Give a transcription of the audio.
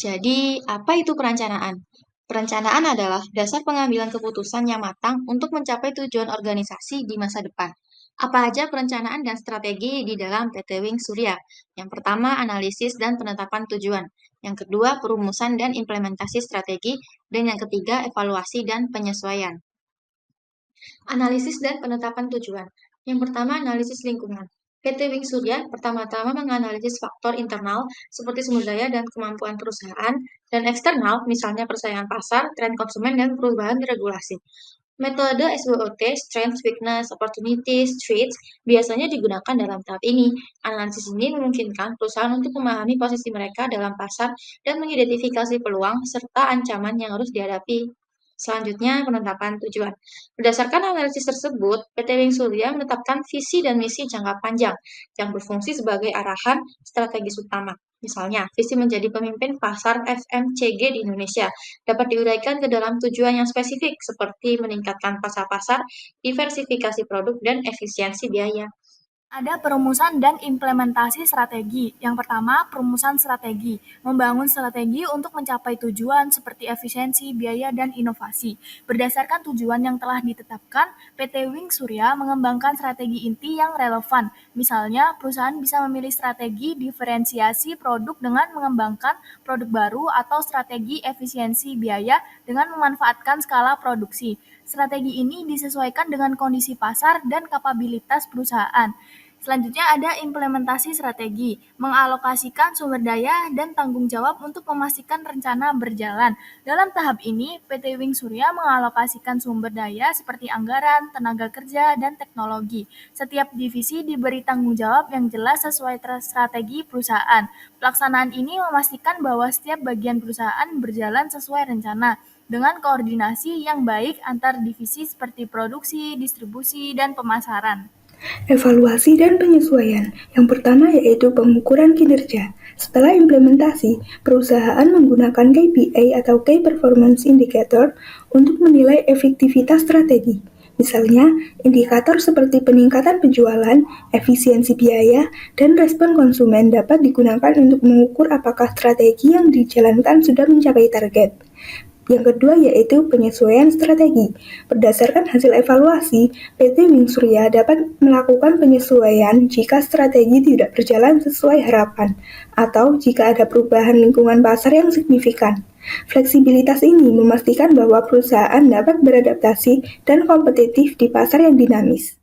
Jadi, apa itu perencanaan? Perencanaan adalah dasar pengambilan keputusan yang matang untuk mencapai tujuan organisasi di masa depan. Apa aja perencanaan dan strategi di dalam PT Wing Surya? Yang pertama, analisis dan penetapan tujuan. Yang kedua, perumusan dan implementasi strategi. Dan yang ketiga, evaluasi dan penyesuaian. Analisis dan penetapan tujuan. Yang pertama, analisis lingkungan. PT Wing Surya pertama-tama menganalisis faktor internal seperti sumber daya dan kemampuan perusahaan, dan eksternal, misalnya persaingan pasar, tren konsumen, dan perubahan regulasi. Metode SWOT, Strengths, Weakness, Opportunities, Threats, biasanya digunakan dalam tahap ini. Analisis ini memungkinkan perusahaan untuk memahami posisi mereka dalam pasar dan mengidentifikasi peluang serta ancaman yang harus dihadapi. Selanjutnya, penetapan tujuan. Berdasarkan analisis tersebut, PT Wing Surya menetapkan visi dan misi jangka panjang yang berfungsi sebagai arahan strategis utama. Misalnya, visi menjadi pemimpin pasar FMCG di Indonesia dapat diuraikan ke dalam tujuan yang spesifik seperti meningkatkan pasar-pasar, diversifikasi produk, dan efisiensi biaya. Ada perumusan dan implementasi strategi. Yang pertama, perumusan strategi. Membangun strategi untuk mencapai tujuan seperti efisiensi, biaya, dan inovasi. Berdasarkan tujuan yang telah ditetapkan, PT Wing Surya mengembangkan strategi inti yang relevan. Misalnya, perusahaan bisa memilih strategi diferensiasi produk dengan mengembangkan produk baru atau strategi efisiensi biaya dengan memanfaatkan skala produksi. Strategi ini disesuaikan dengan kondisi pasar dan kapabilitas perusahaan. Selanjutnya ada implementasi strategi, mengalokasikan sumber daya dan tanggung jawab untuk memastikan rencana berjalan. Dalam tahap ini, PT Wing Surya mengalokasikan sumber daya seperti anggaran, tenaga kerja, dan teknologi. Setiap divisi diberi tanggung jawab yang jelas sesuai strategi perusahaan. Pelaksanaan ini memastikan bahwa setiap bagian perusahaan berjalan sesuai rencana dengan koordinasi yang baik antar divisi seperti produksi, distribusi, dan pemasaran. Evaluasi dan penyesuaian. Yang pertama yaitu pengukuran kinerja. Setelah implementasi, perusahaan menggunakan KPI atau Key Performance Indicator untuk menilai efektivitas strategi. Misalnya, indikator seperti peningkatan penjualan, efisiensi biaya, dan respon konsumen dapat digunakan untuk mengukur apakah strategi yang dijalankan sudah mencapai target. Yang kedua yaitu penyesuaian strategi. Berdasarkan hasil evaluasi, PT Wing Surya dapat melakukan penyesuaian jika strategi tidak berjalan sesuai harapan atau jika ada perubahan lingkungan pasar yang signifikan. Fleksibilitas ini memastikan bahwa perusahaan dapat beradaptasi dan kompetitif di pasar yang dinamis.